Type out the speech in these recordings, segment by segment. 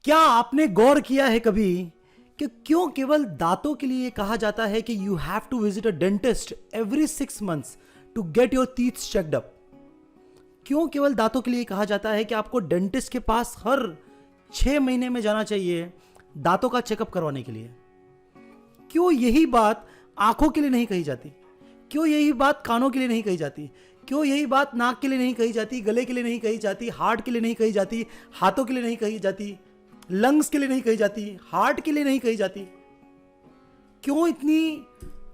क्या आपने गौर किया है कभी कि क्यों केवल दांतों के लिए कहा जाता है कि you have to visit a dentist every 6 months to get your teeth checked up? क्यों केवल दांतों के लिए कहा जाता है कि आपको डेंटिस्ट के पास हर 6 महीने में जाना चाहिए दांतों का चेकअप करवाने के लिए? क्यों यही बात आंखों के लिए नहीं कही जाती? क्यों यही बात कानों के लिए नहीं कही जाती? क्यों यही बात नाक के लिए नहीं कही जाती, गले के लिए नहीं कही जाती, हार्ट के लिए नहीं कही जाती, हाथों के लिए नहीं कही जाती, लंग्स के लिए नहीं कही जाती, हार्ट के लिए नहीं कही जाती? क्यों इतनी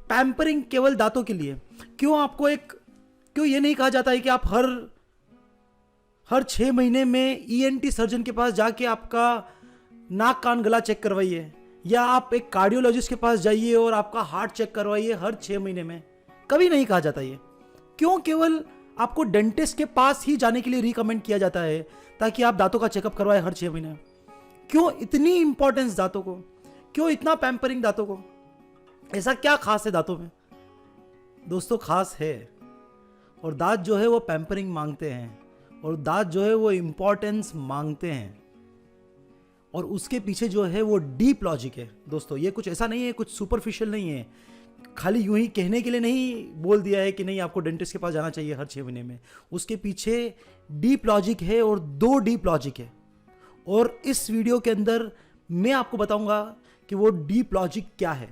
पैम्परिंग केवल दांतों के लिए? क्यों यह नहीं कहा जाता है कि आप हर 6 महीने में ईएनटी सर्जन के पास जाके आपका नाक कान गला चेक करवाइए, या आप एक कार्डियोलॉजिस्ट के पास जाइए और आपका हार्ट चेक करवाइए हर 6 महीने में? कभी नहीं कहा जाता ये। क्यों केवल आपको डेंटिस्ट के पास ही जाने के लिए रिकमेंड किया जाता है ताकि आप दांतों का चेकअप करवाएं हर 6 महीने? क्यों इतनी इंपॉर्टेंस दांतों को? क्यों इतना पैम्परिंग दांतों को? ऐसा क्या खास है दांतों में? दोस्तों, खास है। और दांत जो है वो पैम्परिंग मांगते हैं, और दांत जो है वो इंपॉर्टेंस मांगते हैं, और उसके पीछे जो है वो डीप लॉजिक है। दोस्तों, ये कुछ ऐसा नहीं है, कुछ सुपरफिशियल नहीं है, खाली यूं ही कहने के लिए नहीं बोल दिया है कि नहीं आपको डेंटिस्ट के पास जाना चाहिए हर 6 महीने में। उसके पीछे डीप लॉजिक है, और 2 डीप लॉजिक है। और इस वीडियो के अंदर मैं आपको बताऊंगा कि वो डीप लॉजिक क्या है।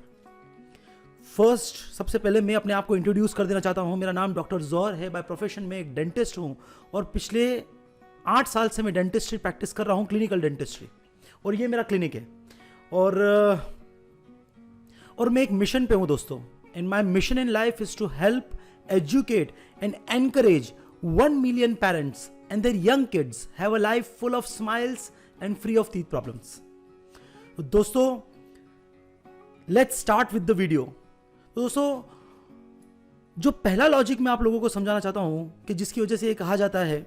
फर्स्ट, सबसे पहले मैं अपने आप को इंट्रोड्यूस कर देना चाहता हूं। मेरा नाम डॉक्टर जौहर है। बाय प्रोफेशन में एक डेंटिस्ट हूं, और पिछले 8 साल से मैं डेंटिस्ट्री प्रैक्टिस कर रहा हूं, क्लिनिकल डेंटिस्ट्री, और ये मेरा क्लिनिक है। और मैं एक मिशन पे हूं दोस्तों। And my mission in life is to help, educate and encourage 1 million parents and their young kids have a life full of smiles and free of teeth problems. दोस्तों, let's start with the video. दोस्तों, जो पहला logic मैं आप लोगों को समझाना चाहता हूं कि जिसकी वजह से ये कहा जाता है,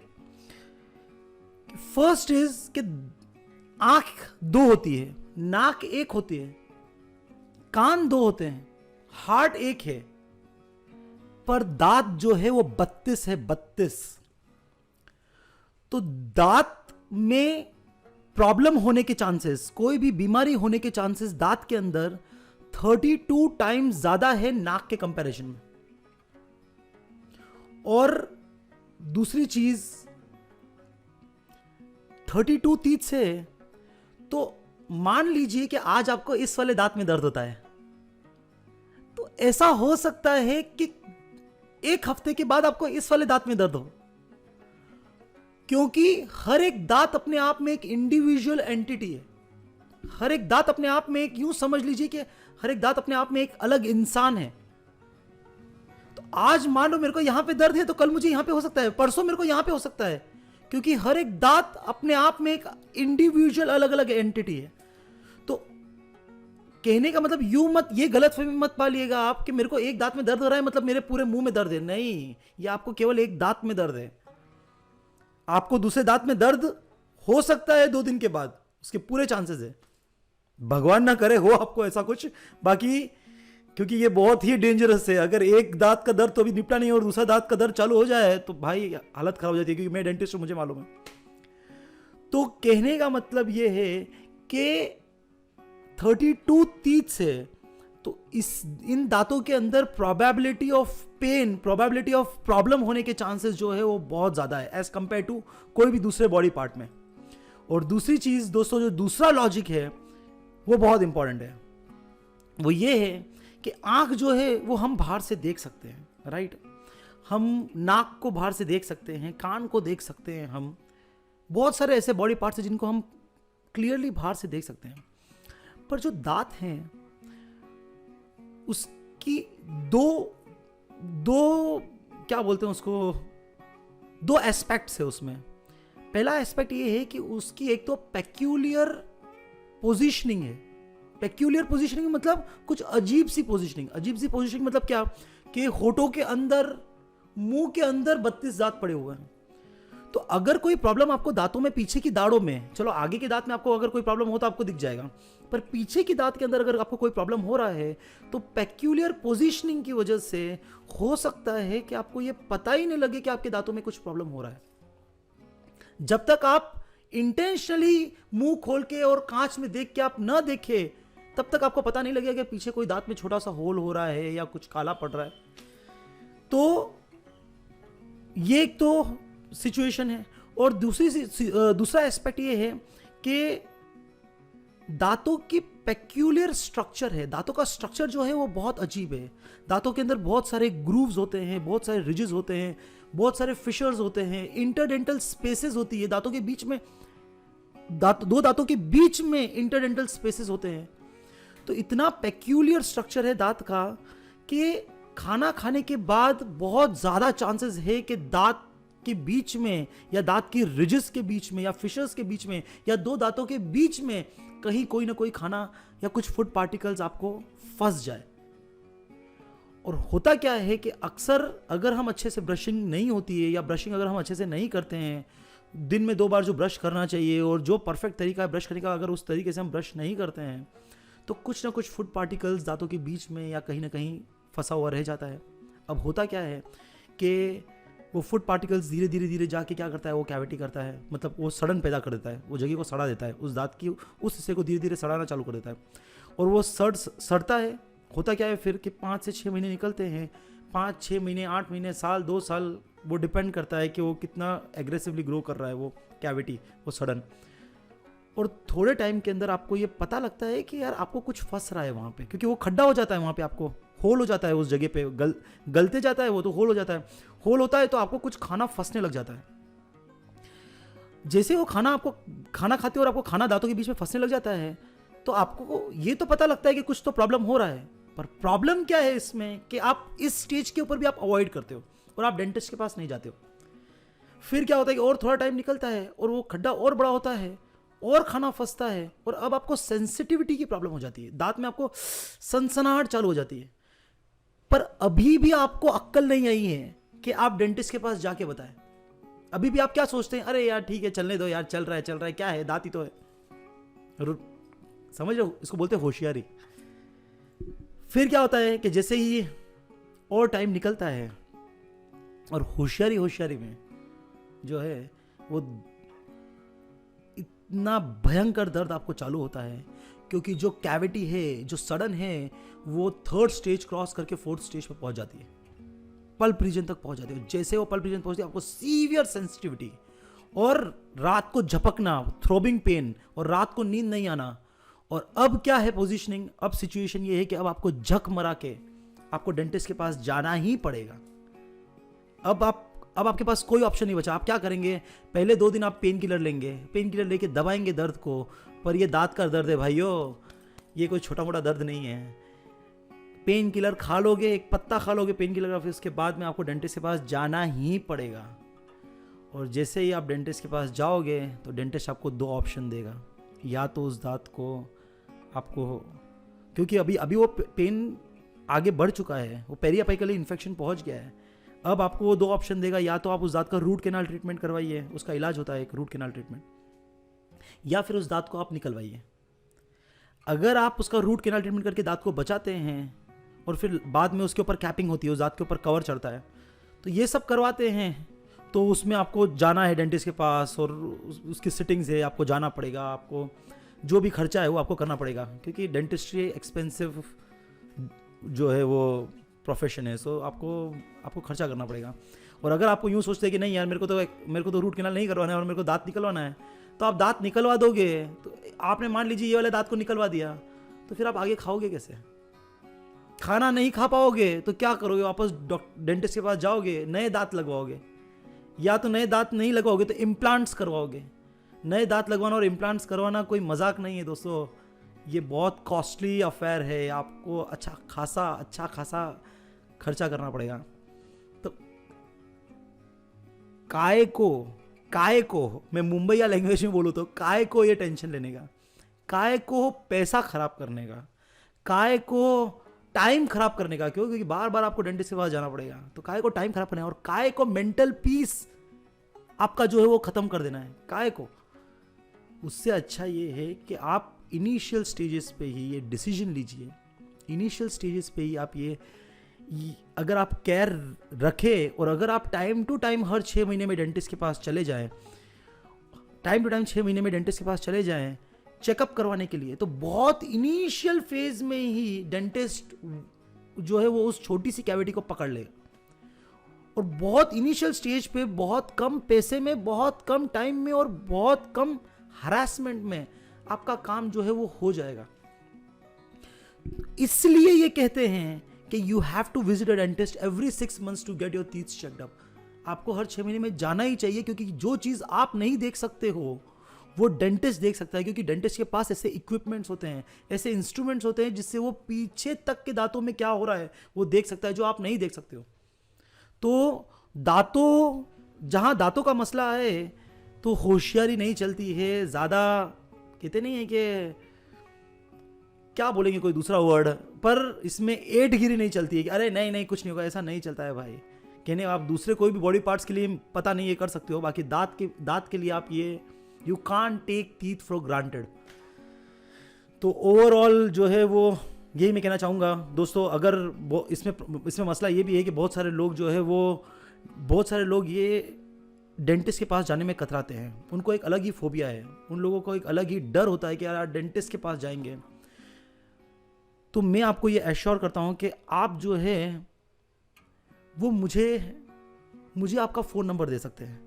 फर्स्ट इज कि आंख 2 होती है, नाक 1 होती है, कान 2 होते हैं, हार्ट 1 है, पर दांत जो है वो 32 है, 32। तो दांत में प्रॉब्लम होने के चांसेस, कोई भी बीमारी होने के चांसेस दांत के अंदर 32 टाइम्स ज्यादा है नाक के कंपैरिजन में। और दूसरी चीज, 32 टीथ से, तो मान लीजिए कि आज आपको इस वाले दांत में दर्द होता है, तो ऐसा हो सकता है कि 1 हफ्ते के बाद आपको इस वाले दांत में दर्द हो, क्योंकि हर एक दांत अपने आप में एक इंडिविजुअल एंटिटी है। हर एक दांत अपने आप में एक, यूं समझ लीजिए कि हर एक दांत अपने आप में एक अलग इंसान है। तो आज मान लो मेरे को यहां पे दर्द है, तो कल मुझे यहां पे हो सकता है, परसों मेरे को यहां पे हो सकता है, क्योंकि हर एक दांत अपने आप में एक इंडिविजुअल अलग अलग एंटिटी है। तो कहने का मतलब यूं मत, ये गलतफहमी मत पालिएगा आप कि मेरे को एक दांत में दर्द हो रहा है मतलब मेरे पूरे मुंह में दर्द है। नहीं, ये आपको केवल एक दांत में दर्द है। आपको दूसरे दांत में दर्द हो सकता है 2 दिन के बाद, उसके पूरे चांसेस है। भगवान ना करे हो आपको ऐसा कुछ, बाकी क्योंकि ये बहुत ही डेंजरस है। अगर एक दांत का दर्द तो अभी निपटा नहीं और दूसरा दांत का दर्द चालू हो जाए तो भाई हालत खराब हो जाती है, क्योंकि मैं डेंटिस्ट हूं, मुझे मालूम है। तो कहने का मतलब ये है कि 32 टीथ से, तो इन दांतों के अंदर probability of pain, probability of problem होने के चांसेस जो है वो बहुत ज्यादा है एज कंपेयर टू कोई भी दूसरे बॉडी पार्ट में। और दूसरी चीज दोस्तों, जो दूसरा लॉजिक है वो बहुत इंपॉर्टेंट है। वो ये है कि आंख जो है वो हम बाहर से देख सकते हैं, राइट? हम नाक को बाहर से देख सकते हैं, कान को देख सकते हैं, हम बहुत सारे ऐसे बॉडी पार्ट्स हैं जिनको हम क्लियरली बाहर से देख सकते हैं। पर जो दांत हैं उसकी दो क्या बोलते हैं उसको, 2 एस्पेक्ट्स है उसमें। पहला एस्पेक्ट ये है कि उसकी एक तो पेक्यूलियर पोजीशनिंग है। पेक्यूलियर पोजीशनिंग मतलब कुछ अजीब सी पोजीशनिंग। अजीब सी पोजीशनिंग मतलब क्या, कि होठों के अंदर, मुंह के अंदर 32 दांत पड़े हुए हैं। तो अगर कोई प्रॉब्लम आपको दांतों में, पीछे की दाढ़ों में, चलो आगे के दांत में आपको अगर कोई प्रॉब्लम हो तो आपको दिख जाएगा, पर पीछे की दांत के अंदर अगर आपको कोई प्रॉब्लम हो रहा है तो पेक्यूलियर पोजीशनिंग की वजह से हो सकता है कि आपको ये पता ही नहीं लगे कि आपके दांतों में कुछ प्रॉब्लम हो रहा है। जब तक आप इंटेंशनली मुंह खोल के और कांच में देख के आप ना देखे, तब तक आपको पता नहीं लगेगा कि पीछे कोई दांत में छोटा सा होल हो रहा है या कुछ काला पड़ रहा है। तो ये एक तो सिचुएशन है। और दूसरा एस्पेक्ट ये है कि दांतों की पेक्यूलियर स्ट्रक्चर है। दांतों का स्ट्रक्चर जो है वो बहुत अजीब है। दांतों के अंदर बहुत सारे ग्रूव्स होते हैं, बहुत सारे रिजेस होते हैं, बहुत सारे फिशर्स होते हैं, इंटरडेंटल स्पेसेस होती है दांतों के बीच में। दो दांतों के बीच में इंटरडेंटल स्पेसेस होते हैं। तो इतना पेक्यूलियर स्ट्रक्चर है दांत का कि खाना खाने के बाद बहुत ज्यादा चांसेस है कि दांत के बीच में या दांत की रिजेस के बीच में या फिशर्स के बीच में या दो दांतों के बीच में कहीं कोई ना कोई खाना या कुछ फूड पार्टिकल्स आपको फंस जाए। और होता क्या है कि अक्सर अगर हम अच्छे से ब्रशिंग नहीं होती है या ब्रशिंग अगर हम अच्छे से नहीं करते हैं, दिन में 2 बार जो ब्रश करना चाहिए और जो परफेक्ट तरीका है ब्रश करने का, अगर उस तरीके से हम ब्रश नहीं करते हैं तो कुछ ना कुछ फूड पार्टिकल्स दांतों के बीच में या कहीं ना कहीं फंसा हुआ रह जाता है। अब होता क्या है कि वो फूड पार्टिकल्स धीरे धीरे धीरे जाके क्या करता है, वो कैविटी करता है, मतलब वो सड़न पैदा कर देता है, वो जगह को सड़ा देता है, उस दांत की उस हिस्से को धीरे धीरे सड़ाना चालू कर देता है। और वो सड़ता है। होता क्या है फिर कि 5 से 6 महीने निकलते हैं, 5, 6 महीने, 8 महीने, साल, 2 साल, वो डिपेंड करता है कि वो कितना एग्रेसिवली ग्रो कर रहा है वो कैविटी, वो सड़न। और थोड़े टाइम के अंदर आपको ये पता लगता है कि यार आपको कुछ फंस रहा है वहाँ पे, क्योंकि वो खड्डा हो जाता है वहाँ पे, आपको होल हो जाता है उस जगह पे, गलते जाता है वो तो होल हो जाता है। होल होता है तो आपको कुछ खाना फंसने लग जाता है। जैसे वो आपको खाना खाते हो और आपको खाना दांतों के बीच में फंसने लग जाता है तो आपको ये तो पता लगता है कि कुछ तो प्रॉब्लम हो रहा है। पर प्रॉब्लम क्या है इसमें कि आप इस स्टेज के ऊपर भी आप अवॉइड करते हो और आप डेंटिस्ट के पास नहीं जाते हो। फिर क्या होता है कि और थोड़ा टाइम निकलता है और वो खड्डा और बड़ा होता है और खाना फंसता है और अब आपको सेंसिटिविटी की प्रॉब्लम हो जाती है, दांत में आपको सनसनाहट चालू हो जाती है। पर अभी भी आपको अक्ल नहीं आई है कि आप डेंटिस्ट के पास जाके बताएं। अभी भी आप क्या सोचते हैं, अरे यार ठीक है चलने दो यार, चल रहा है क्या है, दांत ही तो है। समझ रहे हो, इसको बोलते हैं होशियारी। फिर क्या होता है कि जैसे ही और टाइम निकलता है और होशियारी में जो है वो इतना भयंकर दर्द आपको चालू होता है, क्योंकि जो कैविटी है, जो सड़न है, वो 3rd स्टेज क्रॉस करके 4th स्टेज पर पहुंच जाती है, पल्प रीजन तक पहुंच जाती है। जैसे वो पल्प रीजन पहुंचती है आपको सीवियर सेंसिटिविटी और रात को झपकना, थ्रोबिंग पेन और रात को नींद नहीं आना। और अब क्या है पोजीशनिंग, अब सिचुएशन ये है कि अब आपको झक मरा के आपको डेंटिस्ट के पास जाना ही पड़ेगा। अब आपके पास कोई ऑप्शन नहीं बचा। आप क्या करेंगे, पहले 2 दिन आप पेन किलर लेंगे, पेन किलर लेके दबाएंगे दर्द को, पर ये दांत का दर्द है भाइयों, ये कोई छोटा मोटा दर्द नहीं है। पेन किलर खा लोगे, एक पत्ता खा लोगे पेन किलर का, फिर उसके बाद में आपको डेंटिस्ट के पास जाना ही पड़ेगा। और जैसे ही आप डेंटिस्ट के पास जाओगे तो डेंटिस्ट आपको 2 ऑप्शन देगा, या तो उस दांत को आपको, क्योंकि अभी वो पेन आगे बढ़ चुका है, वो पेरियापाइकली इन्फेक्शन पहुंच गया है, अब आपको वो 2 ऑप्शन देगा, या तो आप उस दांत का रूट कैनाल ट्रीटमेंट करवाइए, उसका इलाज होता है एक रूट कैनाल ट्रीटमेंट, या फिर उस दांत को आप निकलवाइए। अगर आप उसका रूट कैनाल ट्रीटमेंट करके दांत को बचाते हैं और फिर बाद में उसके ऊपर कैपिंग होती है, उस दांत के ऊपर कवर चढ़ता है, तो ये सब करवाते हैं, तो उसमें आपको जाना है डेंटिस्ट के पास और उसकी सिटिंग्स है, आपको जाना पड़ेगा, आपको जो भी खर्चा है वो आपको करना पड़ेगा, क्योंकि डेंटिस्ट्री एक्सपेंसिव जो है वो प्रोफेशन है, सो आपको खर्चा करना पड़ेगा। और अगर आपको यूँ सोचते हैं कि नहीं यार मेरे को तो रूट कैनाल नहीं करवाना है और मेरे को दांत निकलवाना है, तो आप दांत निकलवा दोगे, तो आपने मान लीजिए ये वाले दांत को निकलवा दिया, तो फिर आप आगे खाओगे कैसे, खाना नहीं खा पाओगे, तो क्या करोगे, वापस डेंटिस्ट के पास जाओगे, नए दांत लगवाओगे, या तो नए दांत नहीं लगवाओगे तो इम्प्लांट्स करवाओगे। नए दांत लगवाना और इम्प्लांट्स करवाना कोई मजाक नहीं है दोस्तों, ये बहुत कॉस्टली अफेयर है, आपको अच्छा खासा खर्चा करना पड़ेगा। तो काय को मैं मुंबई या लैंग्वेज में बोलूँ तो काय को ये टेंशन लेने का, काय को पैसा खराब करने का, काय को टाइम खराब करने का, क्यों, क्योंकि बार बार आपको डेंटिस्ट के पास जाना पड़ेगा, तो काय को टाइम खराब करना है और काय को मेंटल पीस आपका जो है वो खत्म कर देना है काय को। उससे अच्छा ये है कि आप इनिशियल स्टेजेस पे ही ये डिसीजन लीजिए, इनिशियल स्टेजेस पे ही आप ये अगर आप केयर रखें और अगर आप टाइम टू टाइम हर 6 महीने में डेंटिस्ट के पास चले जाएं, टाइम टू टाइम 6 महीने में डेंटिस्ट के पास चले जाएं चेकअप करवाने के लिए, तो बहुत इनिशियल फेज में ही डेंटिस्ट जो है वो उस छोटी सी कैविटी को पकड़ लेगा और बहुत इनिशियल स्टेज पे बहुत कम पैसे में, बहुत कम टाइम में और बहुत कम हरासमेंट में आपका काम जो है वो हो जाएगा। इसलिए ये कहते हैं कि you have to visit a dentist every 6 months to get your teeth checked up. आपको हर 6 महीने में जाना ही चाहिए, क्योंकि जो चीज आप नहीं देख सकते हो वो डेंटिस्ट देख सकता है, क्योंकि डेंटिस्ट के पास ऐसे इक्विपमेंट्स होते हैं, ऐसे इंस्ट्रूमेंट्स होते हैं जिससे वो पीछे तक के दांतों में क्या हो रहा है वो देख सकता है, जो आप नहीं देख सकते हो। तो जहां दांतों का मसला है तो होशियारी नहीं चलती है, ज्यादा कहते नहीं है कि क्या बोलेंगे कोई दूसरा वर्ड, पर इसमें एटगिरी नहीं चलती है कि अरे नहीं नहीं कुछ नहीं होगा, ऐसा नहीं चलता है भाई। कहने आप दूसरे कोई भी बॉडी पार्ट्स के लिए पता नहीं ये कर सकते हो, बाकी दांत के लिए आप ये you can't take teeth for granted. तो ओवरऑल जो है वो यही मैं कहना चाहूँगा दोस्तों। अगर वो इसमें मसला ये भी है कि बहुत सारे लोग ये डेंटिस्ट के पास जाने में कतराते हैं, उनको एक अलग ही फोबिया है, उन लोगों को एक अलग ही डर होता है कि यार डेंटिस्ट के पास जाएंगे। तो मैं आपको ये एश्योर करता हूँ कि आप जो है वो मुझे आपका फ़ोन नंबर दे सकते हैं,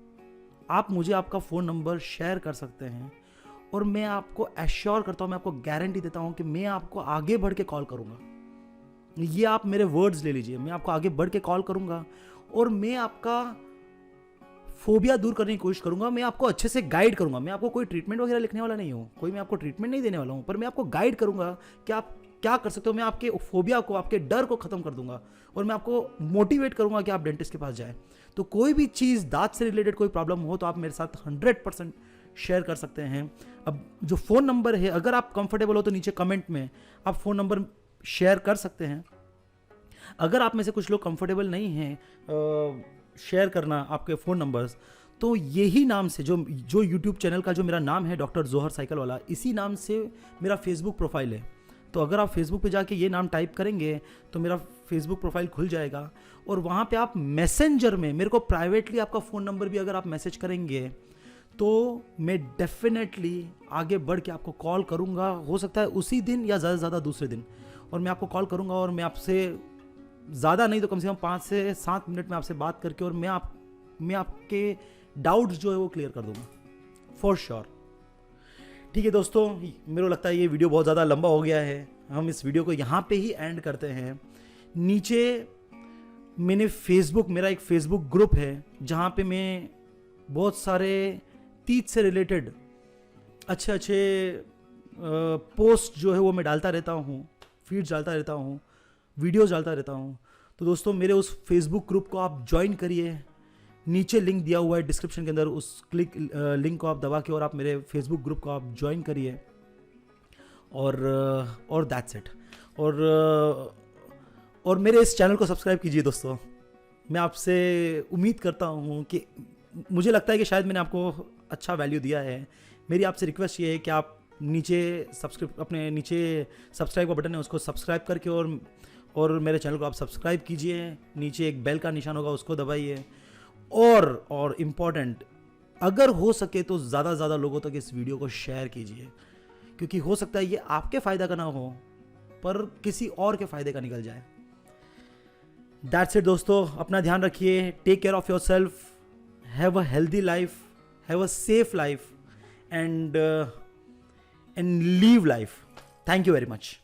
आप मुझे आपका फ़ोन नंबर शेयर कर सकते हैं और मैं आपको एश्योर करता हूँ, मैं आपको गारंटी देता हूँ कि मैं आपको आगे बढ़ के कॉल करूँगा। ये आप मेरे वर्ड्स ले लीजिए, मैं आपको आगे बढ़ के कॉल करूँगा और मैं आपका फोबिया दूर करने की कोशिश करूँगा, मैं आपको अच्छे से गाइड करूँगा। मैं आपको कोई ट्रीटमेंट वगैरह लिखने वाला नहीं हूँ, मैं आपको ट्रीटमेंट नहीं देने वाला हूँ, पर मैं आपको गाइड करूँगा कि आप क्या कर सकते हो। मैं आपके फोबिया को, आपके डर को ख़त्म कर दूंगा और मैं आपको मोटिवेट करूँगा कि आप डेंटिस्ट के पास जाएँ। तो कोई भी चीज़ दांत से रिलेटेड कोई प्रॉब्लम हो तो आप मेरे साथ 100% शेयर कर सकते हैं। अब जो फ़ोन नंबर है, अगर आप कंफर्टेबल हो तो नीचे कमेंट में आप फ़ोन नंबर शेयर कर सकते हैं। अगर आप में से कुछ लोग कंफर्टेबल नहीं हैं शेयर करना आपके फ़ोन नंबर्स, तो यही नाम से जो यूट्यूब चैनल का जो मेरा नाम है डॉक्टर जोहर साइकिल वाला, इसी नाम से मेरा फेसबुक प्रोफाइल है। तो अगर आप फेसबुक पे जाके ये नाम टाइप करेंगे तो मेरा फेसबुक प्रोफाइल खुल जाएगा और वहाँ पे आप मैसेंजर में मेरे को प्राइवेटली आपका फ़ोन नंबर भी अगर आप मैसेज करेंगे तो मैं डेफिनेटली आगे बढ़ के आपको कॉल करूँगा। हो सकता है उसी दिन या ज़्यादा से ज़्यादा दूसरे दिन, और मैं आपको कॉल करूँगा और मैं आपसे ज़्यादा नहीं तो कम से कम 5 से 7 मिनट में आपसे बात करके और मैं आपके डाउट्स जो है वो क्लियर कर दूँगा फॉर श्योर। ठीक है दोस्तों, मेरे को लगता है ये वीडियो बहुत ज़्यादा लंबा हो गया है, हम इस वीडियो को यहाँ पे ही एंड करते हैं। नीचे मेरा एक फेसबुक ग्रुप है जहाँ पे मैं बहुत सारे टीथ से रिलेटेड अच्छे पोस्ट जो है वो मैं डालता रहता हूँ, फीड्स डालता रहता हूँ, वीडियोस डालता रहता हूँ। तो दोस्तों मेरे उस फेसबुक ग्रुप को आप ज्वाइन करिए, नीचे लिंक दिया हुआ है डिस्क्रिप्शन के अंदर, उस लिंक को आप दबा के और आप मेरे फेसबुक ग्रुप को आप ज्वाइन करिए और दैट्स इट। और मेरे इस चैनल को सब्सक्राइब कीजिए दोस्तों। मैं आपसे उम्मीद करता हूँ कि मुझे लगता है कि शायद मैंने आपको अच्छा वैल्यू दिया है। मेरी आपसे रिक्वेस्ट ये है कि आप नीचे सब्सक्राइब का बटन है उसको सब्सक्राइब करके और मेरे चैनल को आप सब्सक्राइब कीजिए। नीचे एक बेल का निशान होगा उसको दबाइए और इम्पॉर्टेंट, अगर हो सके तो ज़्यादा से ज़्यादा लोगों तक इस वीडियो को शेयर कीजिए, क्योंकि हो सकता है ये आपके फ़ायदा का ना हो पर किसी और के फ़ायदे का निकल जाए। दैट्स इट दोस्तों, अपना ध्यान रखिए, take care of yourself, have a healthy life, have a safe life and live life. Thank you very much.